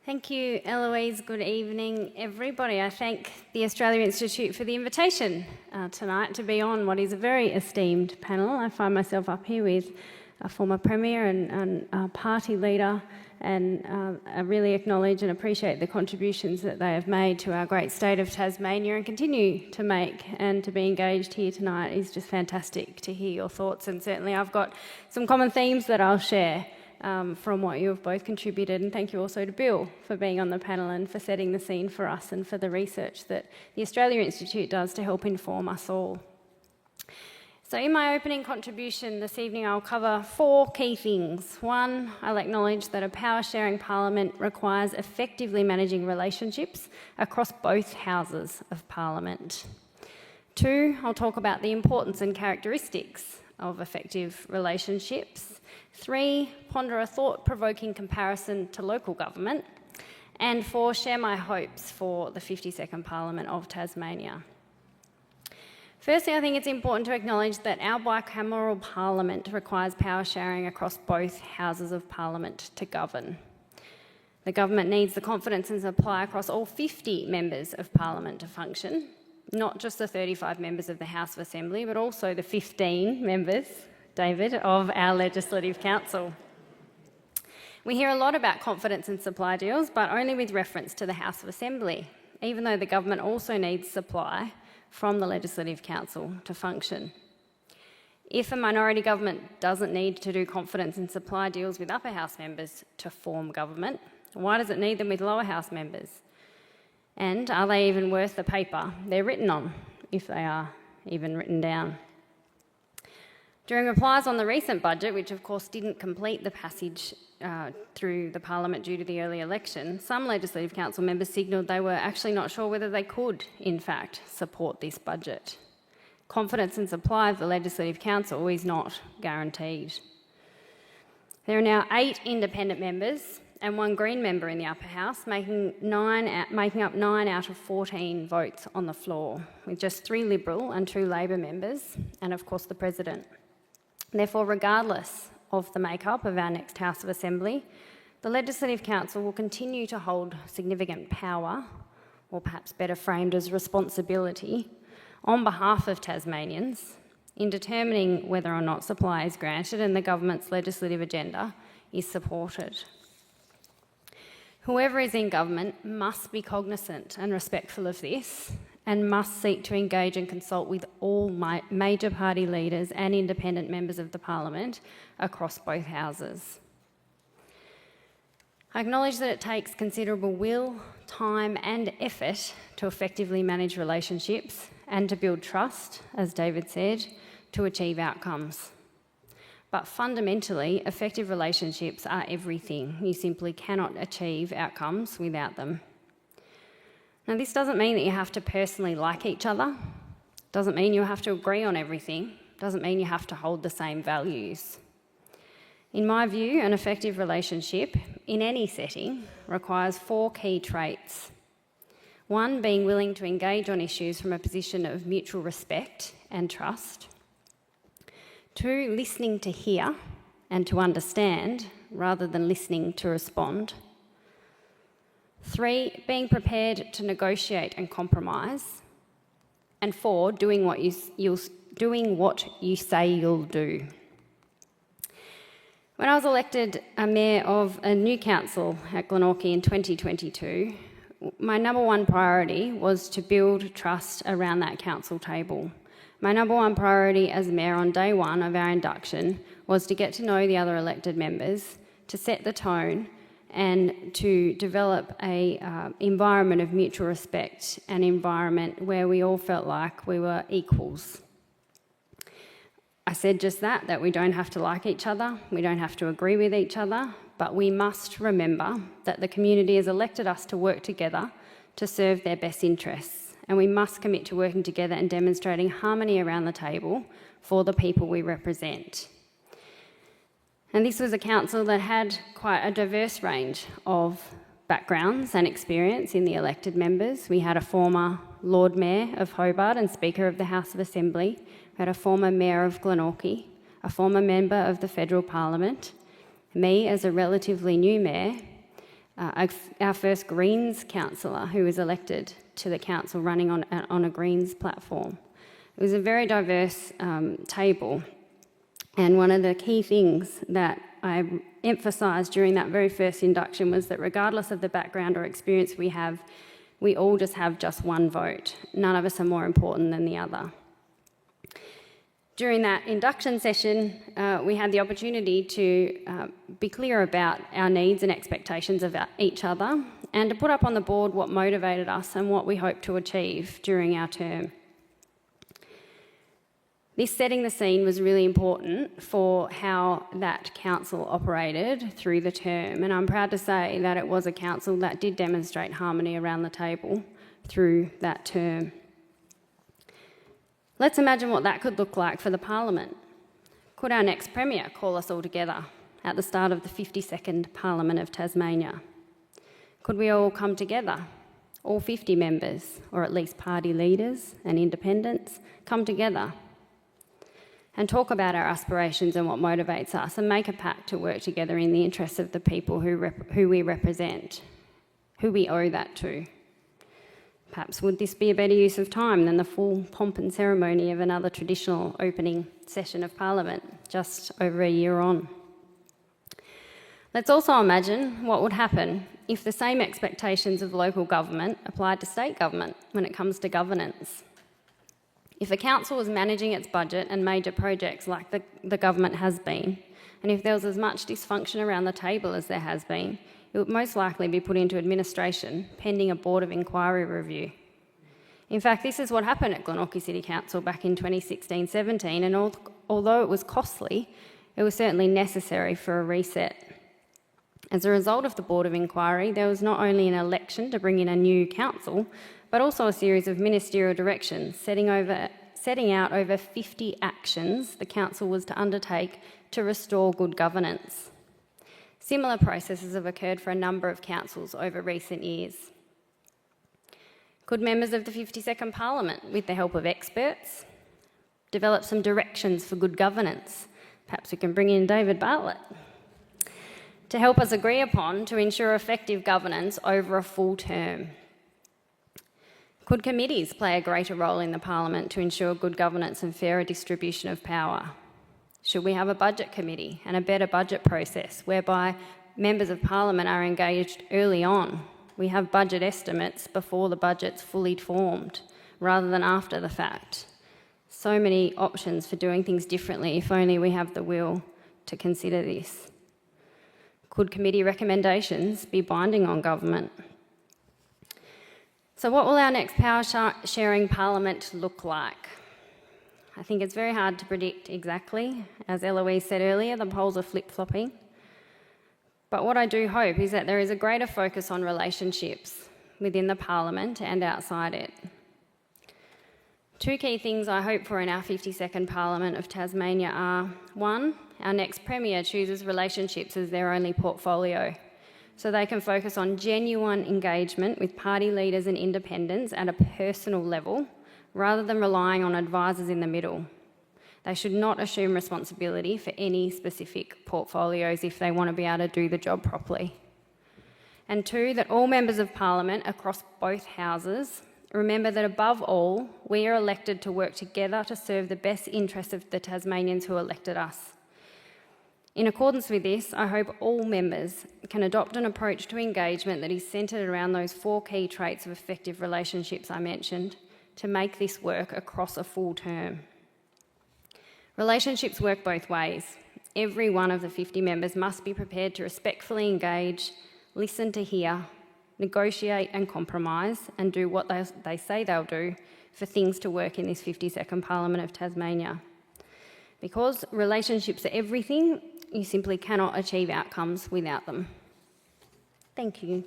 Thank you, Eloise. Good evening, everybody. I thank the Australia Institute for the invitation tonight to be on what is a very esteemed panel. I find myself up here with a former Premier and a party leader, and I really acknowledge and appreciate the contributions that they have made to our great state of Tasmania and continue to make, and to be engaged here tonight is just fantastic to hear your thoughts. And certainly I've got some common themes that I'll share from what you have both contributed, and thank you also to Bill for being on the panel and for setting the scene for us and for the research that the Australia Institute does to help inform us all. So in my opening contribution this evening, I'll cover 4 key things. 1, I'll acknowledge that a power-sharing parliament requires effectively managing relationships across both houses of parliament. 2, I'll talk about the importance and characteristics of effective relationships. 3, ponder a thought-provoking comparison to local government. And 4, share my hopes for the 52nd Parliament of Tasmania. Firstly, I think it's important to acknowledge that our bicameral parliament requires power sharing across both houses of parliament to govern. The government needs the confidence and supply across all 50 members of parliament to function, not just the 35 members of the House of Assembly, but also the 15 members, David, of our Legislative Council. We hear a lot about confidence and supply deals, but only with reference to the House of Assembly, even though the government also needs supply from the Legislative Council to function. If a minority government doesn't need to do confidence and supply deals with upper house members to form government, why does it need them with lower house members? And are they even worth the paper they're written on, if they are even written down? During replies on the recent budget, which of course didn't complete the passage through the Parliament due to the early election, some Legislative Council members signalled they were actually not sure whether they could, in fact, support this budget. Confidence and supply of the Legislative Council is not guaranteed. There are now 8 independent members and 1 Green member in the upper house, making up 9 out of 14 votes on the floor, with just 3 Liberal and 2 Labor members, and of course the President. Therefore, regardless of the makeup of our next House of Assembly, the Legislative Council will continue to hold significant power, or perhaps better framed as responsibility, on behalf of Tasmanians in determining whether or not supply is granted and the government's legislative agenda is supported. Whoever is in government must be cognisant and respectful of this, and must seek to engage and consult with all major party leaders and independent members of the Parliament across both houses. I acknowledge that it takes considerable will, time and effort to effectively manage relationships and to build trust, as David said, to achieve outcomes. But fundamentally, effective relationships are everything. You simply cannot achieve outcomes without them. Now, this doesn't mean that you have to personally like each other, doesn't mean you have to agree on everything, doesn't mean you have to hold the same values. In my view, an effective relationship in any setting requires 4 key traits. 1, being willing to engage on issues from a position of mutual respect and trust. 2, listening to hear and to understand rather than listening to respond. 3, being prepared to negotiate and compromise. And 4, doing what you say you'll do. When I was elected a mayor of a new council at Glenorchy in 2022, my number 1 priority was to build trust around that council table. My number 1 priority as mayor on day 1 of our induction was to get to know the other elected members, to set the tone, and to develop an environment of mutual respect, an environment where we all felt like we were equals. I said just that we don't have to like each other, we don't have to agree with each other, but we must remember that the community has elected us to work together to serve their best interests, and we must commit to working together and demonstrating harmony around the table for the people we represent. And this was a council that had quite a diverse range of backgrounds and experience in the elected members. We had a former Lord Mayor of Hobart and Speaker of the House of Assembly. We had a former Mayor of Glenorchy, a former member of the Federal Parliament, me as a relatively new mayor, our first Greens councillor who was elected to the council running on a Greens platform. It was a very diverse table, and one of the key things that I emphasised during that very first induction was that regardless of the background or experience we have, we all just have just one vote. None of us are more important than the other. During that induction session, we had the opportunity to be clear about our needs and expectations of each other, and to put up on the board what motivated us and what we hope to achieve during our term. This setting the scene was really important for how that council operated through the term, and I'm proud to say that it was a council that did demonstrate harmony around the table through that term. Let's imagine what that could look like for the Parliament. Could our next Premier call us all together at the start of the 52nd Parliament of Tasmania? Could we all come together, all 50 members, or at least party leaders and independents, come together and talk about our aspirations and what motivates us, and make a pact to work together in the interests of the people who we represent, who we owe that to? Perhaps would this be a better use of time than the full pomp and ceremony of another traditional opening session of Parliament just over a year on? Let's also imagine what would happen if the same expectations of local government applied to state government when it comes to governance. If a council was managing its budget and major projects like the government has been, and if there was as much dysfunction around the table as there has been, it would most likely be put into administration pending a Board of Inquiry review. In fact, this is what happened at Glenorchy City Council back in 2016-17, and although it was costly, it was certainly necessary for a reset. As a result of the Board of Inquiry, there was not only an election to bring in a new council, but also a series of ministerial directions setting out over 50 actions the council was to undertake to restore good governance. Similar processes have occurred for a number of councils over recent years. Could members of the 52nd Parliament, with the help of experts, develop some directions for good governance? Perhaps we can bring in David Bartlett to help us agree upon to ensure effective governance over a full term. Could committees play a greater role in the Parliament to ensure good governance and fairer distribution of power? Should we have a budget committee and a better budget process whereby members of Parliament are engaged early on? We have budget estimates before the budget's fully formed, rather than after the fact. So many options for doing things differently if only we have the will to consider this. Could committee recommendations be binding on government? So what will our next power-sharing Parliament look like? I think it's very hard to predict exactly. As Eloise said earlier, the polls are flip-flopping. But what I do hope is that there is a greater focus on relationships within the Parliament and outside it. Two key things I hope for in our 52nd Parliament of Tasmania are: one, our next Premier chooses relationships as their only portfolio, so they can focus on genuine engagement with party leaders and independents at a personal level, rather than relying on advisors in the middle. They should not assume responsibility for any specific portfolios if they want to be able to do the job properly. And two, that all members of Parliament across both houses remember that above all, we are elected to work together to serve the best interests of the Tasmanians who elected us. In accordance with this, I hope all members can adopt an approach to engagement that is centred around those four key traits of effective relationships I mentioned to make this work across a full term. Relationships work both ways. Every one of the 50 members must be prepared to respectfully engage, listen to hear, negotiate and compromise, and do what they say they'll do for things to work in this 52nd Parliament of Tasmania. Because relationships are everything, you simply cannot achieve outcomes without them. Thank you.